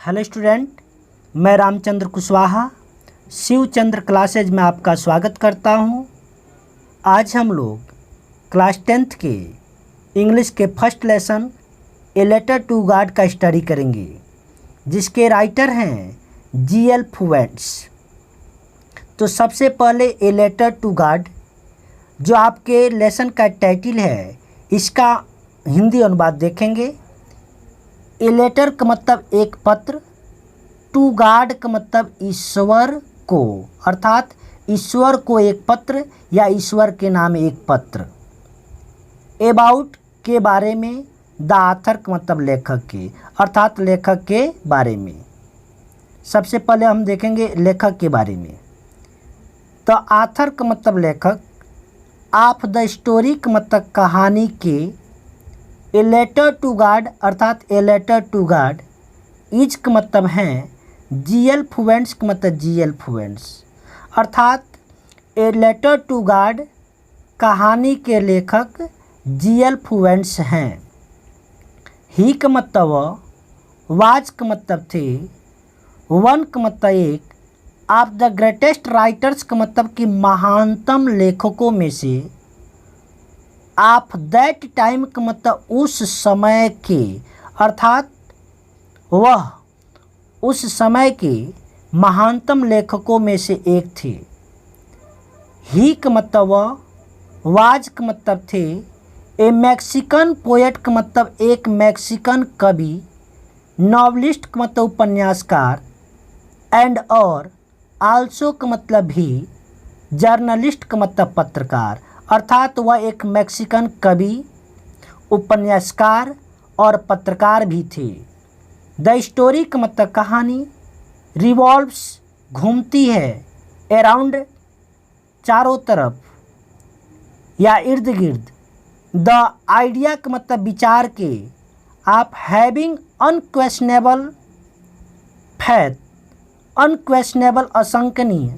Hello student, मैं Ramchandra Kushwaha Shivchandra classes में आपका स्वागत करता हूं। आज हम लोग क्लास 10th के इंग्लिश के first lesson a letter to God का स्टडी करेंगे, जिसके राइटर हैं जी.एल. फुवेंट्स। तो सबसे पहले ए लेटर टू गॉड जो आपके लेसन का टाइटल है, इसका हिंदी अनुवाद देखेंगे। ए लेटर का मतलब एक पत्र, टू गॉड का मतलब ईश्वर को, अर्थात ईश्वर को एक पत्र या ईश्वर के नाम एक पत्र। अबाउट के बारे में, द ऑथर का मतलब लेखक के, अर्थात लेखक के बारे में। सबसे पहले हम देखेंगे लेखक के बारे में। द ऑथर का मतलब लेखक, ऑफ द स्टोरी का मतलब कहानी के, ए लेटर टू गॉड अर्थात a letter to God, is का मतलब हैं जी.एल. फुवेंट्स का मतलब जी.एल. फुवेंट्स, अर्थात ए लेटर टू गॉड कहानी के लेखक जी.एल. फुवेंट्स हैं। ही का मतलब वाज का मतलब थे, वन का मतलब एक, ऑफ द ग्रेटेस्ट राइटर्स का मतलब कि महानतम लेखकों में से, ऑफ दैट टाइम का मतलब उस समय के, अर्थात वह उस समय के महानतम लेखकों में से एक थे। ही का मतलब वाज का मतलब थे, ए मैक्सिकन पोएट का मतलब एक मैक्सिकन कवि, नॉवलिस्ट का मतलब उपन्यासकार, एंड और आल्सो का मतलब भी जर्नलिस्ट का मतलब पत्रकार, अर्थात वह एक मैक्सिकन कवि, उपन्यासकार और पत्रकार भी थे। द स्टोरी का मतलब कहानी, रिवॉल्व्स घूमती है, अराउंड चारों तरफ या इर्द गिर्द, द आइडिया का मतलब विचार के, आप हैविंग अनक्वेश्चनेबल फैथ, अनक्वेश्चनेबल असंकनीय,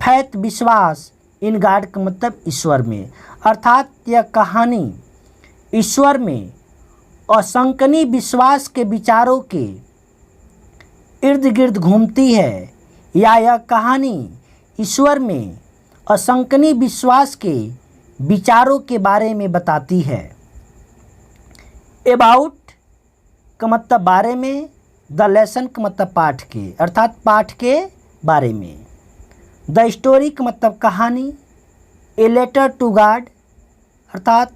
फैथ विश्वास, इन गॉड का मतलब ईश्वर में, अर्थात यह कहानी ईश्वर में असंकनीय विश्वास के विचारों के इर्द गिर्द घूमती है, या यह कहानी ईश्वर में असंकनीय विश्वास के विचारों के बारे में बताती है। अबाउट का मतलब बारे में, द लेसन का मतलब पाठ के, अर्थात पाठ के बारे में। द स्टोरी का मतलब कहानी, ए लेटर टू गॉड अर्थात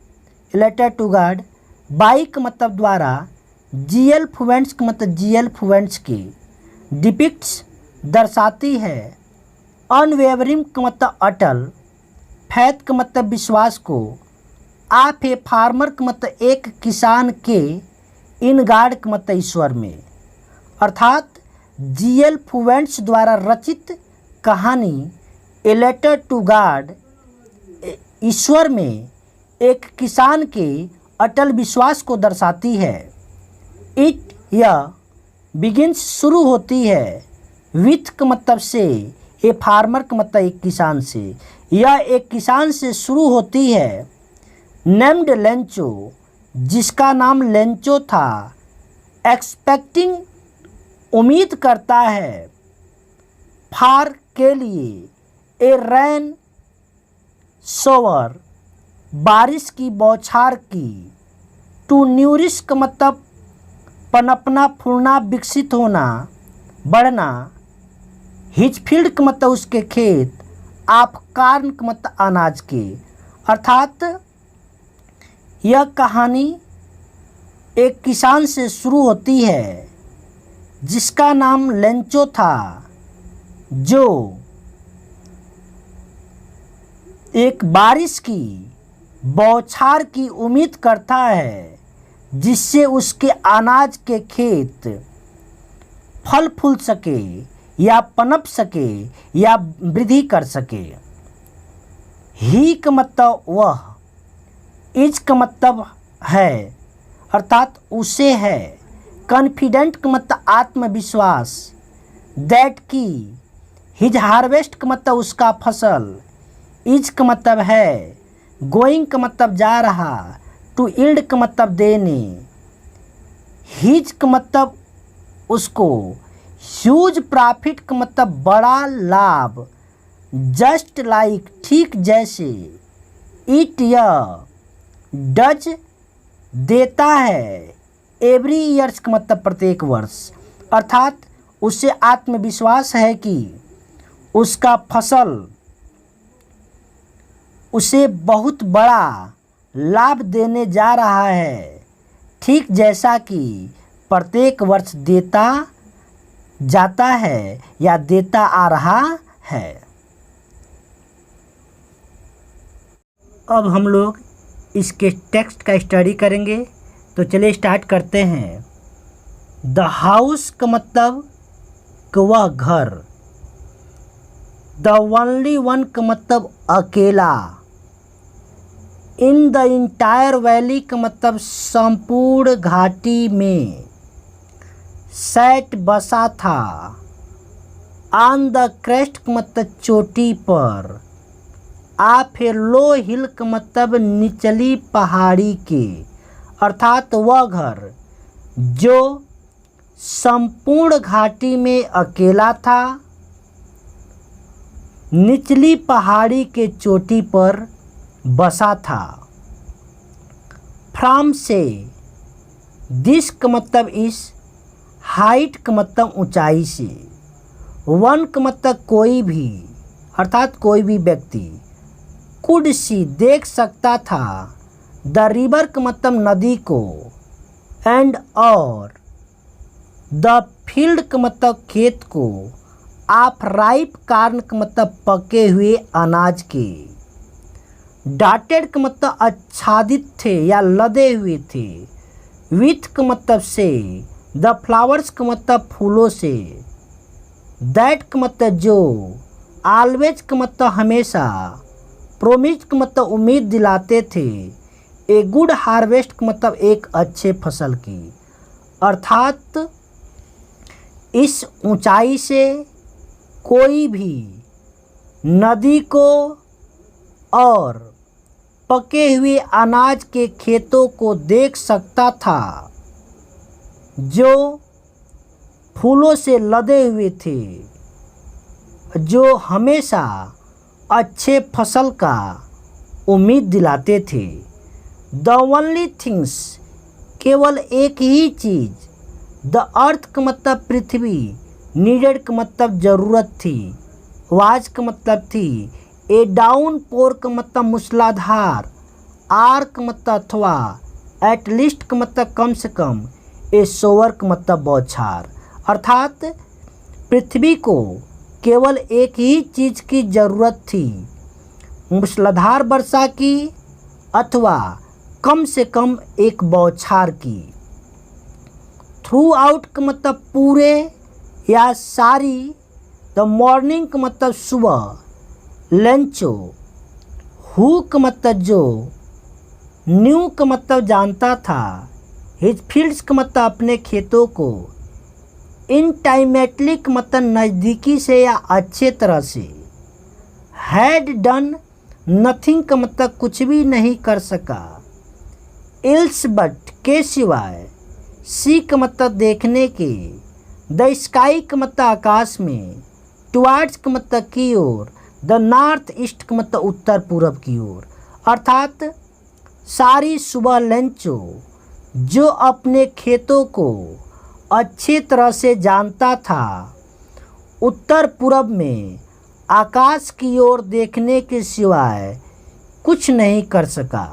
a letter to God, by का मतलब द्वारा, जी.एल. फुवेंट्स का मतलब जी.एल. फुवेंट्स की, डिपिक्ट्स दर्शाती है, अनवेवरिंग का मतलब अटल, फैथ का मतलब विश्वास को, आप ए फार्मर का मतलब एक किसान के, इन गॉड का मतलब ईश्वर में, अर्थात जी.एल. फुवेंट्स द्वारा रचित कहानी ए लेटर टू गॉड ईश्वर में एक किसान के अटल विश्वास को दर्शाती है। इट यह बिगिंस शुरू होती है, विथ का मतलब से, ए फार्मर का मतलब एक किसान से, यह एक किसान से शुरू होती है। नेम्ड लेंचो, जिसका नाम लेंचो था, एक्सपेक्टिंग उम्मीद करता है, फार के लिए, ए रैन सोवर बारिश की बौछार की, टू न्यूरिश का मतलब पनपना, फूलना, विकसित होना, बढ़ना, हिज फील्ड का मतलब उसके खेत, आप कार्न का मतलब अनाज के, अर्थात यह कहानी एक किसान से शुरू होती है जिसका नाम लेंचो था, जो एक बारिश की बौछार की उम्मीद करता है, जिससे उसके अनाज के खेत फल फूल सके या पनप सके या वृद्धि कर सके। ही का मतलब वह, इज का मतलब है अर्थात उसे है, कॉन्फिडेंट का मतलब आत्मविश्वास, दैट की, हिज हार्वेस्ट का मतलब उसका फसल, इज का मतलब है, गोइंग का मतलब जा रहा, टू इल्ड का मतलब देने, हिज का मतलब उसको ह्यूज प्रॉफिट का मतलब बड़ा लाभ, जस्ट लाइक ठीक जैसे, इट यह डज देता है, एवरी ईयर्स का मतलब प्रत्येक वर्ष, अर्थात उसे आत्मविश्वास है कि उसका फसल उसे बहुत बड़ा लाभ देने जा रहा है, ठीक जैसा कि प्रत्येक वर्ष देता जाता है या देता आ रहा है। अब हम लोग इसके टेक्स्ट का स्टडी करेंगे, तो चलिए स्टार्ट करते हैं। द हाउस का मतलब वह घर, द ओनली वन का मतलब अकेला, इन द इंटायर वैली का मतलब संपूर्ण घाटी में, सैट बसा था, ऑन द क्रेस्ट का मतलब चोटी पर, ऑफ ए लो हिल का मतलब निचली पहाड़ी के, अर्थात वह घर जो संपूर्ण घाटी में अकेला था, निचली पहाड़ी के चोटी पर बसा था। फ्रॉम से, दिस का मतलब इस, हाइट का मतलब ऊंचाई से, वन का मतलब कोई भी, अर्थात कोई भी व्यक्ति, कुड सी देख सकता था, द रिवर का मतलब नदी को, एंड और, द फील्ड का मतलब खेत को, ऑफ राइप कार्न का मतलब पके हुए अनाज के, डाटेड का मतलब आच्छादित थे या लदे हुए थे, विथ का मतलब से, द फ्लावर्स का मतलब फूलों से, दैट का मतलब जो, ऑलवेज का मतलब हमेशा, प्रोमिस का मतलब उम्मीद दिलाते थे, ए गुड हार्वेस्ट का मतलब एक अच्छे फसल की, अर्थात इस ऊंचाई से कोई भी नदी को और पके हुए अनाज के खेतों को देख सकता था जो फूलों से लदे हुए थे, जो हमेशा अच्छे फसल का उम्मीद दिलाते थे। द ओनली थिंग्स, केवल एक ही चीज़, द अर्थ का मतलब पृथ्वी, नीडेड का मतलब ज़रूरत थी, वाज का मतलब थी, ए डाउन पोर का मतलब मूसलाधार, आर का मतलब अथवा, एट लीस्ट का मतलब कम से कम, ए सोवर का मतलब बौछार, अर्थात पृथ्वी को केवल एक ही चीज़ की ज़रूरत थी, मूसलाधार वर्षा की अथवा कम से कम एक बौछार की। थ्रू आउट का मतलब पूरे या सारी, द मॉर्निंग का मतलब सुबह, लंचो, हु का मतलब जो, न्यू का मतलब जानता था, हिज फील्ड्स का मतलब अपने खेतों को, इंटाइमेटली का मतलब नज़दीकी से या अच्छे तरह से, हैड डन नथिंग का मतलब कुछ भी नहीं कर सका, इल्स बट के सिवाय, सी का मतलब देखने के, द स्काई का मतलब आकाश में, टुवार्ड्स का मतलब की ओर, द नॉर्थ ईस्ट का मतलब उत्तर पूर्व की ओर, अर्थात सारी सुबह लंचो जो अपने खेतों को अच्छी तरह से जानता था, उत्तर पूर्व में आकाश की ओर देखने के सिवाय कुछ नहीं कर सका।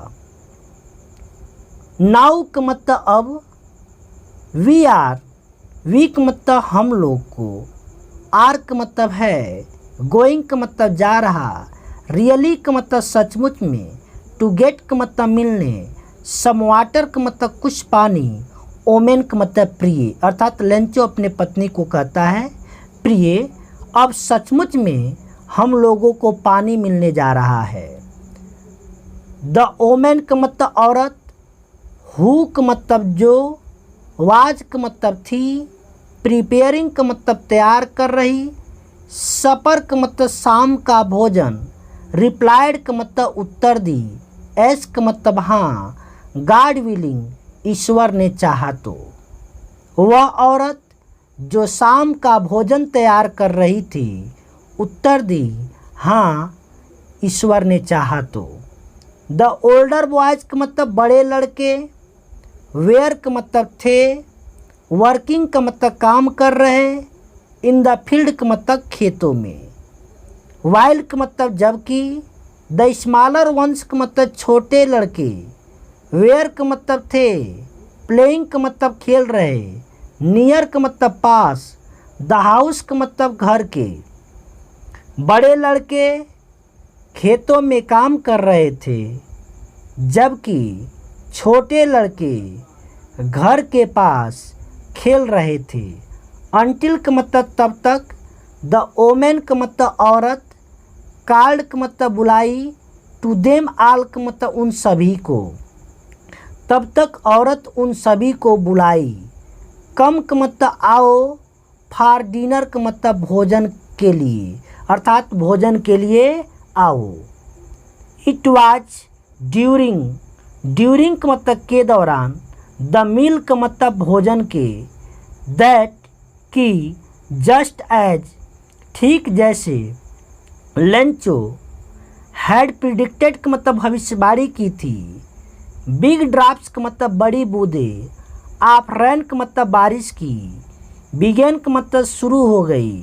नाउ का मतलब अब, वी आर, वी का मतलब हम लोग को, आर का मतलब है, गोइंग का मतलब जा रहा, रियली का मतलब सचमुच में, टू गेट का मतलब मिलने, सम वाटर का मतलब कुछ पानी, ओमेन का मतलब प्रिय, अर्थात लेंचो अपने पत्नी को कहता है, प्रिय अब सचमुच में हम लोगों को पानी मिलने जा रहा है। द ओमेन का मतलब औरत, हु का मतलब जो, वाज का मतलब थी, प्रिपेयरिंग का मतलब तैयार कर रही, सपर का मतलब शाम का भोजन, रिप्लाइड का मतलब उत्तर दी, एस का मतलब हाँ, गॉड विलिंग ईश्वर ने चाहा तो। वह औरत जो शाम का भोजन तैयार कर रही थी उत्तर दी, हाँ ईश्वर ने चाहा तो। द ओल्डर बॉयज़ का मतलब बड़े लड़के, वेयर का मतलब थे, वर्किंग का मतलब काम कर रहे, इन द फील्ड का मतलब खेतों में, वाइल का मतलब जबकि, द स्मॉलर वंस का मतलब छोटे लड़के, वेयर का मतलब थे, प्लेइंग का मतलब खेल रहे, नियर का मतलब पास, द हाउस का मतलब घर के। बड़े लड़के खेतों में काम कर रहे थे जबकि छोटे लड़के घर के पास खेल रहे थे। अनटिल का मतलब तब तक, द ओमेन का मतलब औरत, कॉल्ड का मतलब बुलाई, टू देम आल का मतलब उन सभी को, तब तक औरत उन सभी को बुलाई। कम का मतलब आओ, फॉर डिनर का मतलब भोजन के लिए, अर्थात भोजन के लिए आओ। इट वाज ड्यूरिंग, ड्यूरिंग का मतलब के दौरान, द मील का मतलब भोजन के, दैट की, जस्ट एज ठीक जैसे, लेंचो हैड प्रिडिक्टेड का मतलब भविष्यवाणी की थी, बिग ड्रॉप्स का मतलब बड़ी बूंदें, ऑफ रेन का मतलब बारिश की, बिगेन का मतलब शुरू हो गई,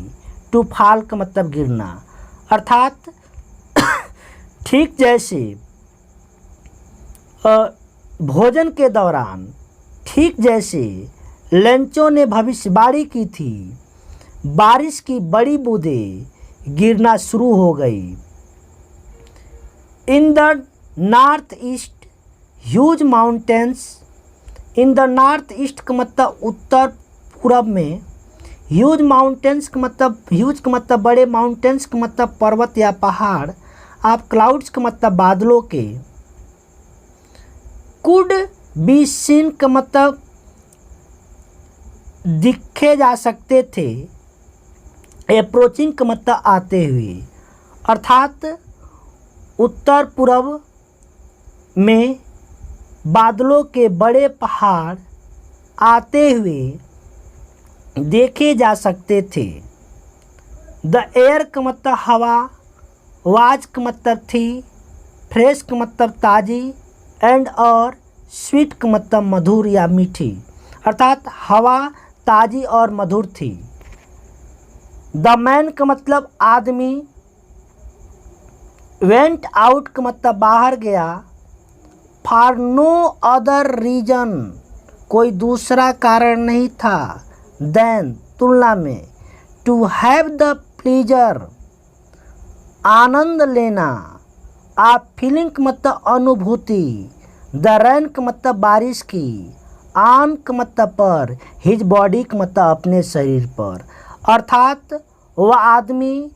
टू फॉल का मतलब गिरना, अर्थात ठीक जैसे भोजन के दौरान, ठीक जैसे लेंचो ने भविष्यवाणी की थी, बारिश की बड़ी बूंदें गिरना शुरू हो गई। In the north east huge mountains, in the north east का मतलब उत्तर पूरब में, ह्यूज माउंटेन्स का मतलब, ह्यूज का मतलब बड़े, माउंटेन्स का मतलब पर्वत या पहाड़, आप क्लाउड्स का मतलब बादलों के, कुड बी सीन का मतलब दिखे जा सकते थे, अप्रोचिंग का मतलब आते हुए, अर्थात उत्तर पूर्व में बादलों के बड़े पहाड़ आते हुए देखे जा सकते थे। द एयर का मतलब हवा, वाज का मतलब थी, फ्रेश का मतलब ताज़ी, एंड और स्वीट का मतलब मधुर या मीठी, अर्थात हवा ताज़ी और मधुर थी। द मैन का मतलब आदमी, वेंट आउट का मतलब बाहर गया, फॉर नो अदर रीजन कोई दूसरा कारण नहीं था, देन तुलना में, टू हैव द प्लीजर आनंद लेना, आप फीलिंग का मतलब अनुभूति, द रैन का मतलब बारिश की, आन का मतलब पर, हिज बॉडी का मतलब अपने शरीर पर, अर्थात वह आदमी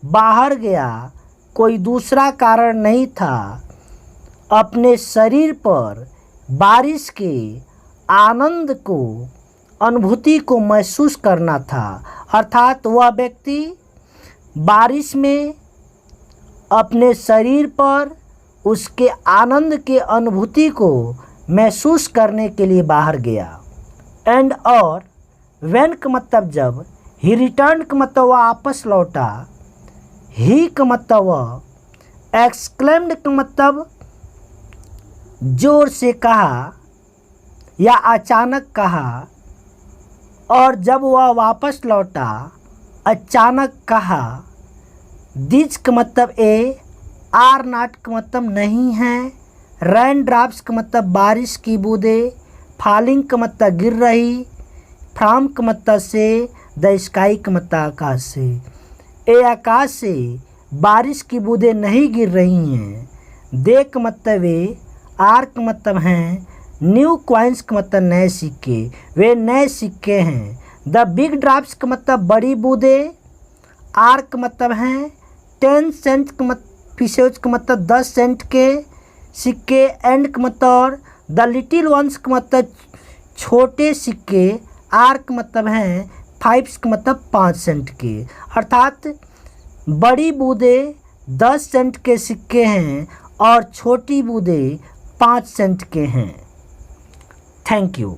बाहर गया कोई दूसरा कारण नहीं था, अपने शरीर पर बारिश के आनंद को, अनुभूति को महसूस करना था, अर्थात वह व्यक्ति बारिश में अपने शरीर पर उसके आनंद के अनुभूति को महसूस करने के लिए बाहर गया। एंड और व्हेन का मतलब जब, ही रिटर्न का मतलब वह वापस लौटा, ही का मतलब वह, एक्सक्लेम्ड का मतलब जोर से कहा या अचानक कहा, और जब वह वापस लौटा अचानक कहा। दिस का मतलब ए, आर नॉट का मतलब नहीं है, रेन ड्रॉप्स का मतलब बारिश की बूंदें, फॉलिंग का मतलब गिर रही, फ्रॉम का मतलब से, द स्काई का मतलब आकाश से। ए आकाश से बारिश की बूंदें नहीं गिर रही हैं। दे का मतलब वे, आर का मतलब हैं, न्यू कॉइन्स का मतलब नए सिक्के, वे नए सिक्के हैं। द बिग ड्रॉप्स का मतलब बड़ी बूंदें, आर का मतलब हैं 10 सेंट का पीसेज का मतलब 10 सेंट के सिक्के, एंड का मतलब और, द लिटिल वंस का मतलब छोटे सिक्के, आर का मतलब हैं 5 का मतलब 5 सेंट के, अर्थात बड़ी बूंदें 10 सेंट के सिक्के हैं और छोटी बूंदें 5 सेंट के हैं। Thank you.